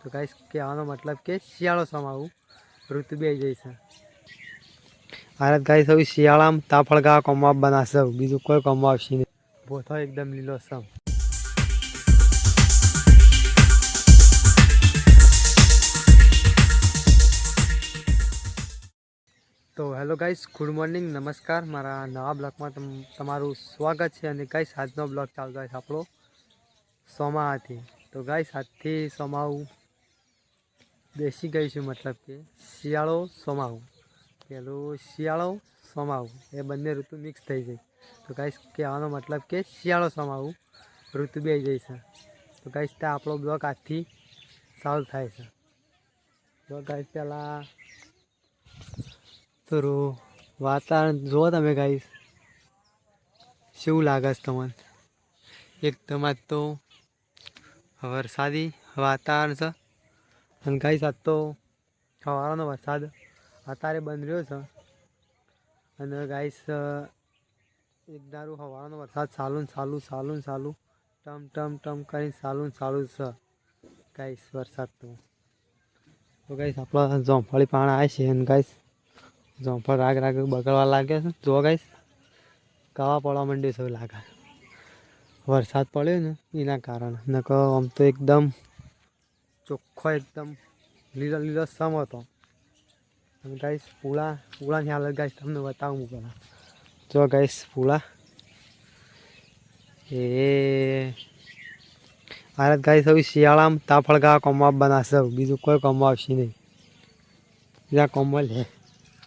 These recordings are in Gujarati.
તો ગાઈસ કહેવાનો મતલબ કે શિયાળો સમાવું ઋતુ બે જઈ છે ભારત ગાઈસ હવે શિયાળામાં તાફળ ગાવા કોમવા બનાવશે બીજું કોઈ કોમવા આવશે નહીં ભોથો એકદમ લીલો સમ તો હેલો ગાઈસ ગુડ મોર્નિંગ નમસ્કાર મારા નવા બ્લોગમાં તમારું સ્વાગત છે અને ગાઈસ આજનો બ્લોગ ચાલુ થાય છે આપણો સોમાહાથી તો ગાઈસ આજથી સોમાવું બેસી ગઈ છું મતલબ કે શિયાળો સોમાવું પેલું શિયાળો સોમાવું એ બંને ઋતુ મિક્સ થઈ જાય તો ગાઈસ કહેવાનો મતલબ કે શિયાળો સોમાવું ઋતુ બે જાય છે તો ગાઈસ ત્યાં આપણો બ્લોગ આજથી ચાલુ થાય છે તો ગાઈસ પહેલાં થોડું વાતાવરણ જુઓ તમે ગાઈસ કેવું લાગે છે તમને એકદમ આજ તો વરસાદી વાતાવરણ છે અને ગાઈસ આજ તો સવારનો વરસાદ અત્યારે બંધ રહ્યો છે અને ગાઈસ એક દારૂ સવારનો વરસાદ ચાલુ ટમ ટમ ટમ કરીને ચાલુ છે ગાઈસ વરસાદ તો ગાઈસ આપણા જોંફળી પાણા આવે છે અને ગાઈસ જોંફળ રાગ બગડવા લાગે છે જો ગાઈસ કાવા પડવા માંડ્યું છે લાગે વરસાદ પડ્યો ને એના કારણે નકર આમ તો એકદમ ચોખ્ખો એકદમ લીલો સમ હતો અને ગાઈસ પૂળાની હાલત ગાઈસ તમને બતાવું પહેલાં જો ગાઈસ પૂળા એ ભારત ગાઈસ હવે શિયાળામાં તાફળ ગાવા કોમવા બનાવશે બીજું કોઈ કોમવા આવશે નહીં બીજા કોમવા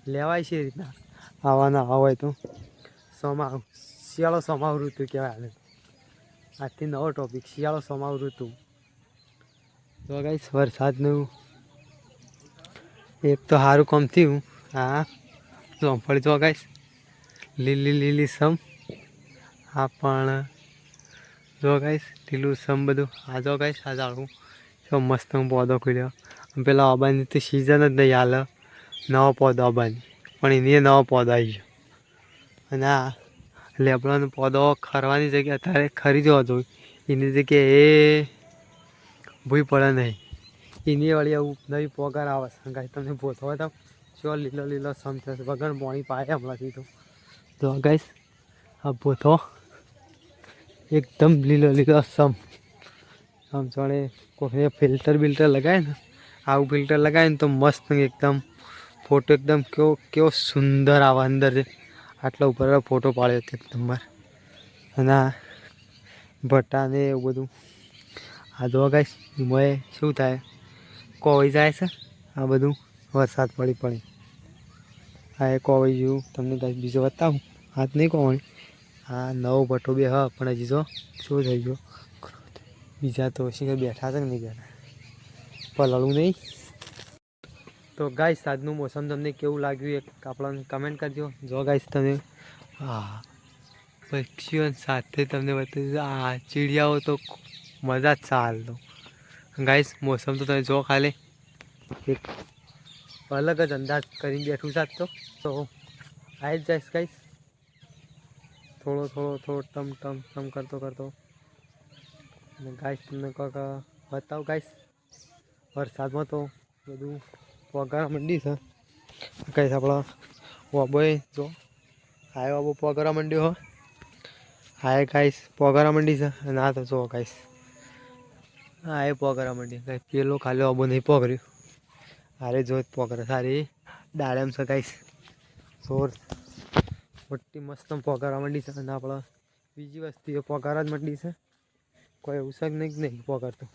લેવાય છે એ રીતના આવવાના હોય તો શિયાળો સમાવ ઋતુ કહેવાય આજથી નવો ટોપિક શિયાળો સમાવ ઋતુ તો ગાઈસ વરસાદનું એક તો સારું કામ થયું હા જોંફળી તો ગાઈસ લીલી સમ હા પણ જો ગાઈસ લીલું સમ બધું આ જો ગાઈસ આ જાળવું જો મસ્ત પૌધો ખુલ્યો પેલા અબાની તો સિઝન જ નહીં હાલ નવો પૌધો અબાની પણ એની નવો પૌધો આવી ગયો અને આ લેબડાનો પૌધો ખરવાની જગ્યાએ અત્યારે ખરી જવો જોઈએ એની જગ્યાએ એ ભૂઈ પડે નહીં એની વળી આવું નવી પગાર આવે છે ગાઈસ તમને ભોથો હોય તો જો લીલો સમ થશે વગર પાણી પાય હમણાંથી તો ગાઈસ આ ભોથો એકદમ લીલો સમ આમ જાણે કોઈ ફિલ્ટર લગાવે ને આવું ફિલ્ટર લગાવે ને તો મસ્ત એકદમ ફોટો એકદમ કેવો સુંદર આવે અંદર આટલા ઉપર ફોટો પાડ્યો હતો એક નંબર અને આ ભટ્ટા ને એવું બધું આ જો ગાઈસ એમાં શું થાય કોવાઈ જાય છે આ બધું વરસાદ પડી આ એ કોવાઈ ગયું તમને ગાઈસ બીજો બતાવું હાથ નહીં કોવાય આ નવો ભટ્ટો બે હા પણ હજી જો શું થઈ ગયો બીજા તો શીખર બેઠા છે કે નહીં બેઠા પલળું નહીં તો ગાઈસ આજનું મોસમ તમને કેવું લાગ્યું એક આપણને કમેન્ટ કરજો જો ગાઈસ તમે હા પક્ષીઓ સાથે તમને બતાવ્યું આ ચીડિયાઓ તો મજા જ ચાલતો ગાઈસ મોસમ તો તમે જો ખાલી એક અલગ જ અંદાજ કરીને બેઠું છે તો આવી જ જઈશ ગાઈસ થોડો ટમ કરતો અને ગાઈસ તમને કોઈક બતાવું ગાઈસ વરસાદમાં તો બધું પગાર મંડી છે ગાઈસ આપણા વાબોય જો હાય વાબો પગાર મંડ્યો હો હાય ગાઈસ પગાર મંડી છે અને આ તો જો ગાઈસ હા એ પગાર મંડી ગાઈસ પેલો ખાલી વાબો નહીં પગર્યું અરે જો પગાર સારી ડાળેમ છે ગાઈસ જોર મોટી મસ્ત પગાર મંડી છે અને આપણે બીજી વસ્તુ પગાર જ મંડી છે કોઈ એવું શક નહીં પગાર તો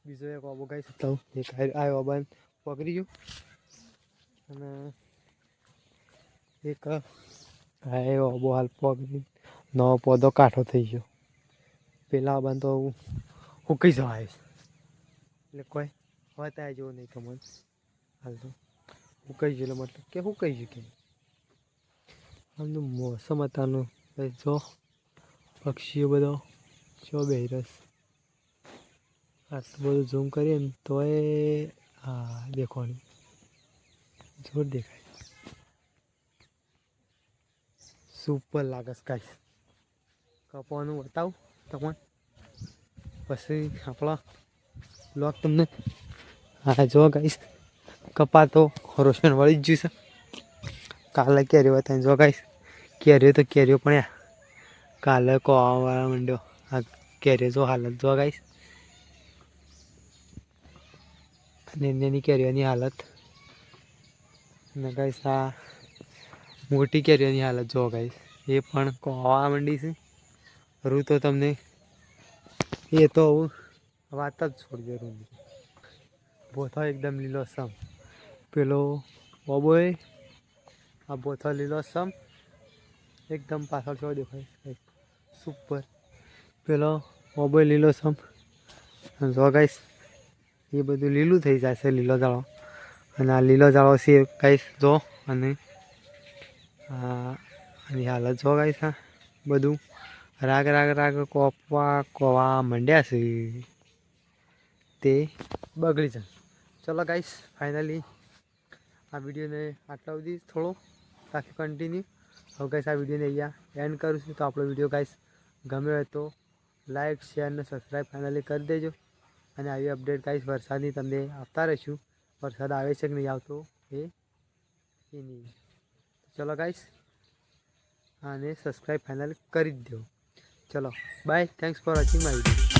બીજો એક વાબો ગાઈસ તો એક આ વાબા પકડી ગયું અને એક આ વાબો હાલ પકડી નવો પૌધો કાઠો થઈ ગયો પેલા વાબાને તો હુકાઈ જવાય એટલે કોઈ હવે ત્યાં જેવું નહીં તમને હાલ તો હુકાઈ ગયું મતલબ કે હુકાઈ ગયું કે આમનું મોસમ અત્યારનું જો પક્ષીઓ બધો જો બેરસ આટલું બધું ઝૂમ કરીએ ને તો એ હા દેખવાની જોર દેખાય સુપર લાગે ગાઈસ કપવાનું બતાવું તમને પછી આપણા બ્લોગ તમને હા જો ગાઈસ કપા તો રોશન વળી જ જ્યું છે. કાલે કેરીઓ હતા જો ગાઈસ કેરીઓ પણ કાલે કોવા માંડ્યો. આ કેરીઓ જો હાલત જો ગાઈસ ની કેરીઓની હાલત ને ગાઈસ આ મોટી કેરીઓની હાલત જો ગાઈસ એ પણ કોવા માંડી છે. રૂ તો તમને એ તો વાત જ છોડજો રૂ બોથો એકદમ લીલો સમ પેલો બોબોય આ બોથો લીલો સમ એકદમ પાછળ છો દેખાય સુપર પેલો બોબોય લીલો સમ જો ગાઈસ એ બધું લીલું થઈ જશે લીલો જાળો અને આ લીલો જાળો છે ગાઈસ જો અને આની હાલત જો ગાઈસ આ બધું રાગ કોવા મંડ્યા છે તે બગડી જાય. ચલો ગાઈસ ફાઇનલી આ વિડીયોને આટલા સુધી થોડો બાકી કન્ટિન્યુ. હવે ગાઈસ આ વિડીયોને અહીંયા એન્ડ કરું છું. તો આપણો વિડીયો ગાઈસ ગમે હોય તો લાઈક શેર અને સબસ્ક્રાઈબ ફાઇનલી કરી દેજો. અને આવી અપડેટ ગાઈસ વરસાદની તમને આપતા રહીશું. વરસાદ આવે છે કે નહીં આવતો એ નહીં. ચલો ગાઈસ આને સબસ્ક્રાઈબ ફાઇનલ કરી જ દો. ચલો bye, thanks for watching my video.